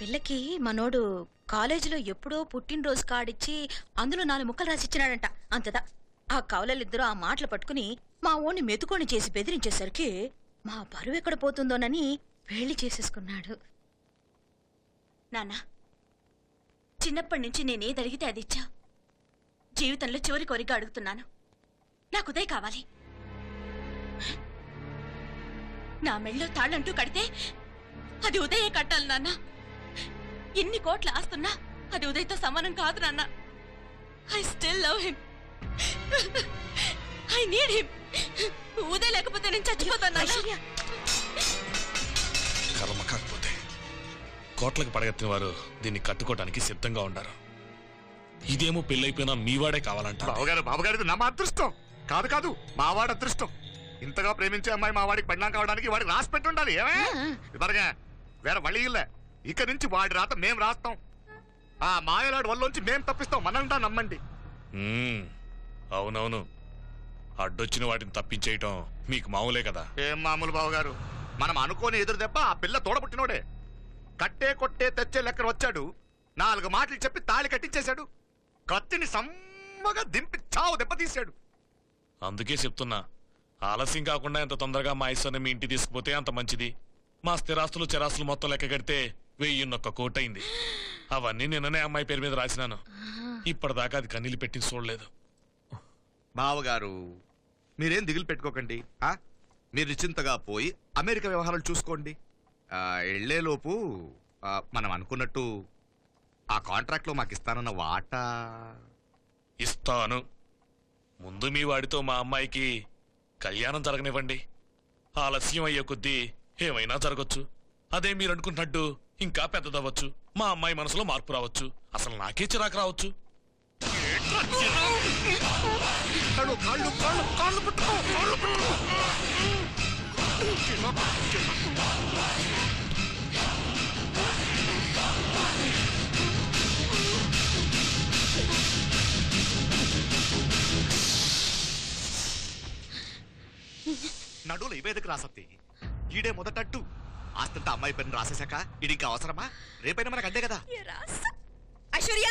పిల్లకి మనోడు కాలేజీలో ఎప్పుడో పుట్టినరోజు కాడిచ్చి అందులో 4 ముక్కలు రాసిచ్చినాడంట. అంతదా ఆ కవలలిద్దరూ ఆ మాటలు పట్టుకుని మా ఓణ్ణి మెతుకొని చేసి బెదిరించేసరికి మా పరువు ఎక్కడ పోతుందోనని పెళ్లి చేసేసుకున్నాడు. నాన్న, చిన్నప్పటి నుంచి నేనేది అడిగితే అది ఇచ్చా. జీవితంలో చివరి కోరిక అడుగుతున్నాను. నాకు ఉదయ్ కావాలి. నా మెళ్ళో తాళ్ళంటూ కడితే అది ఉదయే కట్టాలి నాన్న. ఎన్ని కోట్ల ఆస్తున్నా అది ఉదయ్తో సమానం కాదు నాన్న. I still love him. I need him. Uday లేకపోతే నేను చచ్చిపోతాను. కర్మ కాకపోతే కోట్లకు పడగెత్తిన వారు దీన్ని కట్టుకోవడానికి సిద్ధంగా ఉన్నారు. ఇదేమో పెళ్ళైపోయినా మీవాడే కావాలంట. బాబుగారు నా అదృష్టం కాదు కాదు మావాడి అదృష్టం. ఇంతగా ప్రేమించే అమ్మాయి మా వాడికి పెళ్ళాం కావడానికి వాడికి రాసి పెట్టి ఉండాలి. ఏమే ఇవరగా వేరే వళిలే. ఇక నుంచి వాడి రాత మేం రాస్తాం. ఆ మాయలాడు వల్లోంచి మేం తప్పిస్తాం. మనంతా నమ్మండి. అవునవును, అడ్డొచ్చిన వాటిని తప్పించేయటం మీకు మామూలే కదా. ఏం మామూలు బావగారు, మనం అనుకోని ఎదురు దెబ్బ ఆ పిల్ల తోడబుట్టినోడే. కట్టే కొట్టే తెచ్చే లెక్కన వచ్చాడు. 4 మాటలు చెప్పి తాళి కట్టించేశాడు. కత్తిని సమ్మగా దింపి చావు దెబ్బతీశాడు. అందుకే చెప్తున్నా, ఆలస్యం కాకుండా ఎంత తొందరగా మా ఐశ్వర్యం మీ ఇంటి తీసుకుపోతే అంత మంచిది. మా స్థిరాస్తులు చిరాస్తులు మొత్తం లెక్క కడితే 1001 కోటైంది. అవన్నీ నిన్ననే అమ్మాయి పేరు మీద రాసినాను. ఇప్పటిదాకా అది కన్నీళ్ళు పెట్టి చూడలేదు. బావగారు మీరేం దిగులు పెట్టుకోకండి. మీరు నిశ్చింతగా పోయి అమెరికా వ్యవహారాలు చూసుకోండి. వెళ్లేలోపు మనం అనుకున్నట్టు ఆ కాంట్రాక్ట్ లో మాకు ఇస్తానన్న వాటా ఇస్తాను. ముందు మీ వాడితో మా అమ్మాయికి కళ్యాణం జరగనివ్వండి. ఆలస్యం అయ్యే కొద్దీ ఏమైనా జరగచ్చు. అదే మీరు అనుకుంటున్నట్టు ఇంకా పెద్దదవ్వచ్చు. మా అమ్మాయి మనసులో మార్పు రావచ్చు. అసలు నాకే చిరాకు రావచ్చు. నడువులు ఇవేదకు రాసత్తి. ఈడే మొదటట్టు ఆస్తంతా అమ్మాయి పేరుని రాసేశాక ఇది ఇంకా అవసరమా? రేపైనా మనకు అంతే కదా. ఐశ్వర్య,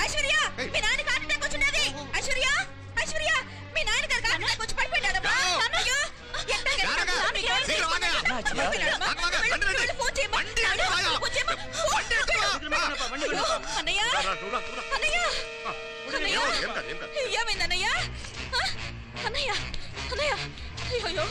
ఐశ్వర్య, మీ నాన్న హార్ట్ అటాక్ వచ్చినది. ఐశ్వర్య, ఐశ్వర్య, మీ నాన్న గారికి హార్ట్ అటాక్ వచ్చి పడిపోయాడమ్మా. నాన్నయ్య, ఏమైందన్నయ్య? అన్నయ్య, అన్నయ్య, అయ్యో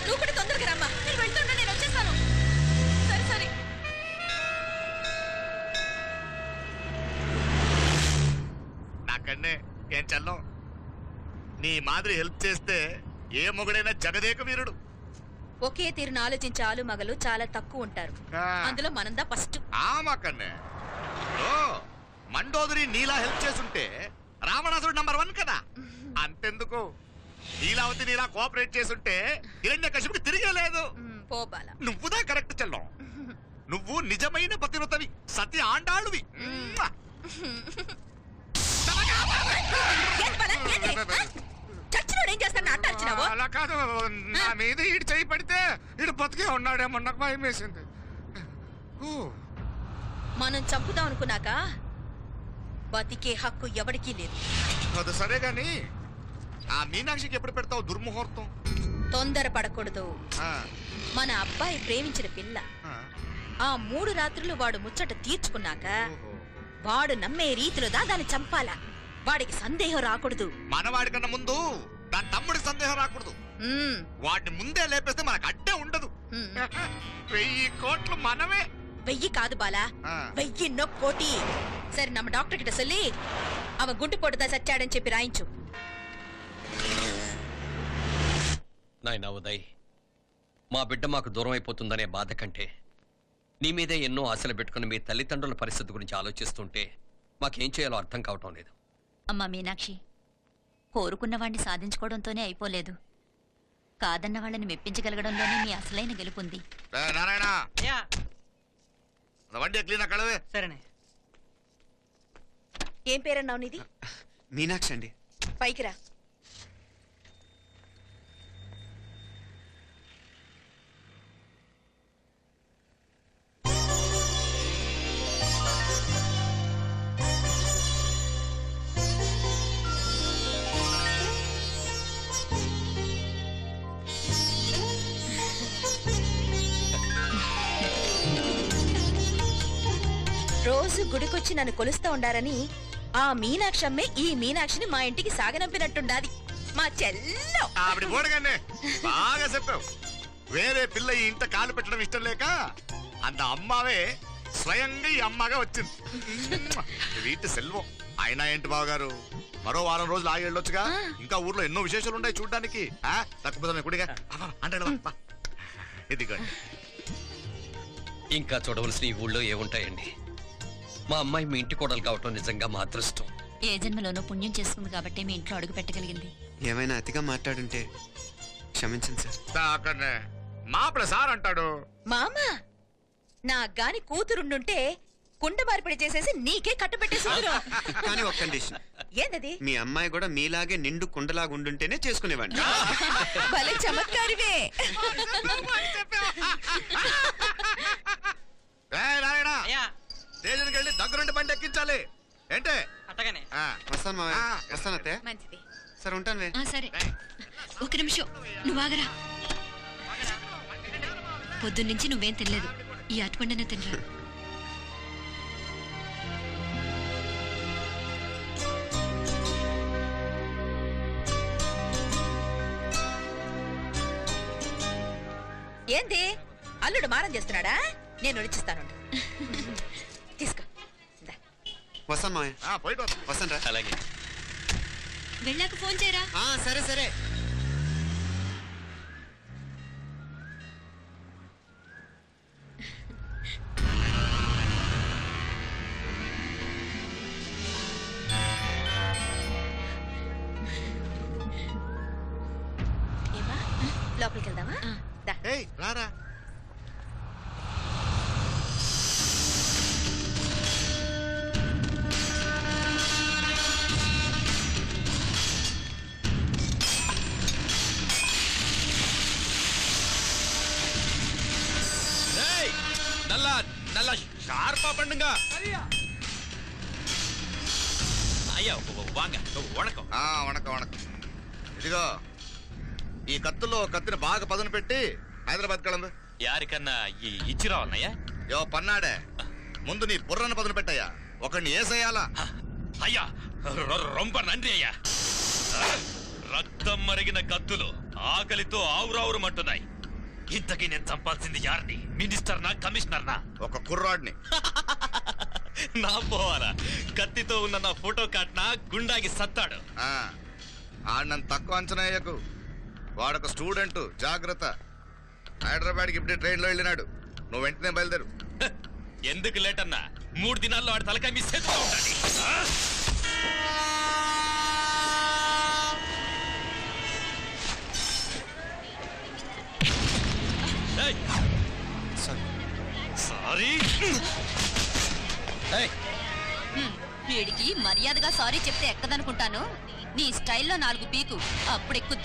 నువ్వు కూడా తొందరగా రమ్మా. నేను వెళ్తున్నా, నేను వచ్చేస్తాను. సరే సరే. నాకన్నే ఏం చల్లం, నీ మాదిరి హెల్ప్ చేస్తే ఏ మొగుడైనా జగదేక వీరుడు. ఒకే తీరును ఆలోచించే ఆలు మగలు చాలా తక్కువ ఉంటారు. అందులో మనందా ఫస్ట్. మాకన్నే మండోదరి నీలా హెల్ప్ చేస్తుంటే రావణాసుడు నంబర్ 1 కదా. అంతెందుకు, నీలావతి నీలా కోఆపరేట్ చేస్తుంటే హిరణ్యకశిపుకి తిరిగే లేదు. నువ్వుదా కరెక్ట్ చెల్లం. నువ్వు నిజమైన పతివ్రతవి, సతి ఆండాళ్ళువి. అలా కాదు, నా మీద ఈడు చేయి పడితే ఈడు బతికే ఉన్నాడేమో నాకు భయం వేసింది. మనం చంపుదాం అనుకున్నాక బతికే హక్కు ఎవరికీ లేదు. అది సరే గాని ఆ మీనాక్షికి ఎప్పుడు పెడతావు దుర్ముహూర్తం? తొందర పడకూడదు. మన అబ్బాయి ప్రేమించిన పిల్ల ఆ 3 రాత్రులు వాడు ముచ్చట తీర్చుకున్నాక వాడు నమ్మే రీతిలో దాన్ని చంపాలా. వాడికి సందేహం రాకూడదు. మనవాడి కన్నా ముందు దాని తమ్ముడికి సందేహం రాకూడదు. వాడిని ముందే లేపేస్తే మనకు అడ్డే ఉండదు. 1000 కోట్లు మనమే. 1000 కాదు బాలా, 1000 కోటి. సరే, నమ్మ డాక్టర్ కిட்ட சொல்லி அவ గుంటు పొట్టుదా చచ్చాడని చెప్పి రాయించు. నాయనా ఉదయ్, మా బిడ్డ మాకు దూరం అయిపోతుందనే బాధ కంటే నీ మీదే ఎన్నో ఆశలు పెట్టుకుని మీ తల్లిదండ్రుల పరిస్థితి గురించి ఆలోచిస్తుంటే మాకేం చేయాలో అర్థం కావటం లేదు. అమ్మా మీనాక్షి, కోరుకున్న వాణ్ణి సాధించుకోవడంతోనే అయిపోలేదు. కాదన్న వాళ్ళని మెప్పించగలగడంలోనే మీ అసలైన గెలుపుంది. నారాయణ వండి క్లీన్ కడవే. సరేనే. ఏం పేరన్నావు నీది? మీనాక్షి అండి. పైకి రా. రోజు గుడికొచ్చి నన్ను కొలుస్తా ఉండారని ఆ మీనాక్షమ్మే ఈ మీనాక్షిని మా ఇంటికి సాగనంపినట్టుండాది. మా చెల్లో ఆవిడ పోడగానే బాగా చెప్పావు. వేరే పిల్ల ఈ ఇంట కాలు పెట్టడం ఇష్టం లేక అంత అమ్మావే స్వయంగా ఈ అమ్మగా వచ్చింది. వీటి సెల్వం. అయినా ఏంటి బావగారు, మరో వారం రోజులు ఆగి వెళ్ళొచ్చుగా. ఇంకా ఊర్లో ఎన్నో విశేషాలు ఉన్నాయి చూడడానికి. తక్కువ కుడిగా అంటే ఇదిగోండి. ఇంకా చూడవలసిన ఈ ఊళ్ళో ఏముంటాయండి? మా అమ్మాయి మీ ఇంటి కోడలు కావటం నిజంగా మా అదృష్టం. ఏ జన్మలోనో పుణ్యం చేసుకుంది కాబట్టి మీ ఇంట్లో అడుగు పెట్టగలిగింది. ఏమైనా అతిగా మాట్లాడుంటే క్షమించండి సార్. అక్కడనే మాపల సార్ అంటాడు. మామ నా గాని కూతురుండుంటే కుండ మార్పిడి చేసేసి నీకే కట్టుబెట్టేసి కానీ ఒక కండిషన్. ఏందది? మీ అమ్మాయి కూడా మీలాగే నిండు కుండలాగా ఉండుంటేనే చేసుకునేవాడిని. భలే చమత్కారివే. నారాయణ అయ్యా స్టేషన్కి వెళ్ళి దగ్గరుండి బండి ఎక్కించాలి. ఏంటే? అట్టగానే. వస్తాను మావయ్య. వస్తాను అత్తయ్య. మంచిది. సరే ఉంటాను. సరే, ఒక నిమిషం నువ్వు ఆగరా. పొద్దున్నుంచి నువ్వేం తినలేదు. ఈ అటుపండిన తినరా. ఏంది అల్లుడు మారం చేస్తున్నాడా? నేను ఒలిచిస్తాను. తీసుకో. వస్తాను మావయ్య. పోయిట్ వస్తాను రా. అలాగే. వెళ్ళాక ఫోన్ చేయరా. సరే సరే. ఏమా లోపలికి వెళ్దామా? దా. ఏయ్ రారా. నల్ల షార్పా పండుగ. అయ్యా వాంగ వణకం. వణకం వణకం. ఇదిగో ఈ కత్తుల్లో కత్తిని బాగా పదును పెట్టి హైదరాబాద్ కళందు. యారికన్నా ఇచ్చిరా అన్నయ్య. యో పన్నాడే, ముందు నీ బుర్రను పదును పెట్టయ్యా. ఒకడిని ఏసేయాలా? అయ్యా రొంప నంది అయ్యా. రక్తం మరిగిన కత్తులు ఆకలితో ఆవురావురమంటున్నాయి. ఇంతకీ నేను చంపాల్సింది యారిని? మినిస్టర్ నా, కమిషనర్ నా? ఒక కుర్రాడిని. నా పోవాలా? కత్తితో ఉన్న నా ఫోటో కాట్నా గుండాకి సత్తాడు. ఆడినంత తక్కువ అంచనా వేయకు. వాడొక స్టూడెంట్, జాగ్రత్త. హైదరాబాద్కి ఇప్పుడే ట్రైన్లో వెళ్ళినాడు. నువ్వు వెంటనే బయలుదేరు. ఎందుకు లేట్ అన్నా? 3 దినాల్లో ఆడి తలకాయ మీ చేతిలో ఉండాలి. సారీ. వీడికి మర్యాదగా సారీ చెప్తే ఎక్కదనుకుంటాను. నీ స్టైల్లో 4 పీకు, అప్పుడు ఎక్కుద్ది.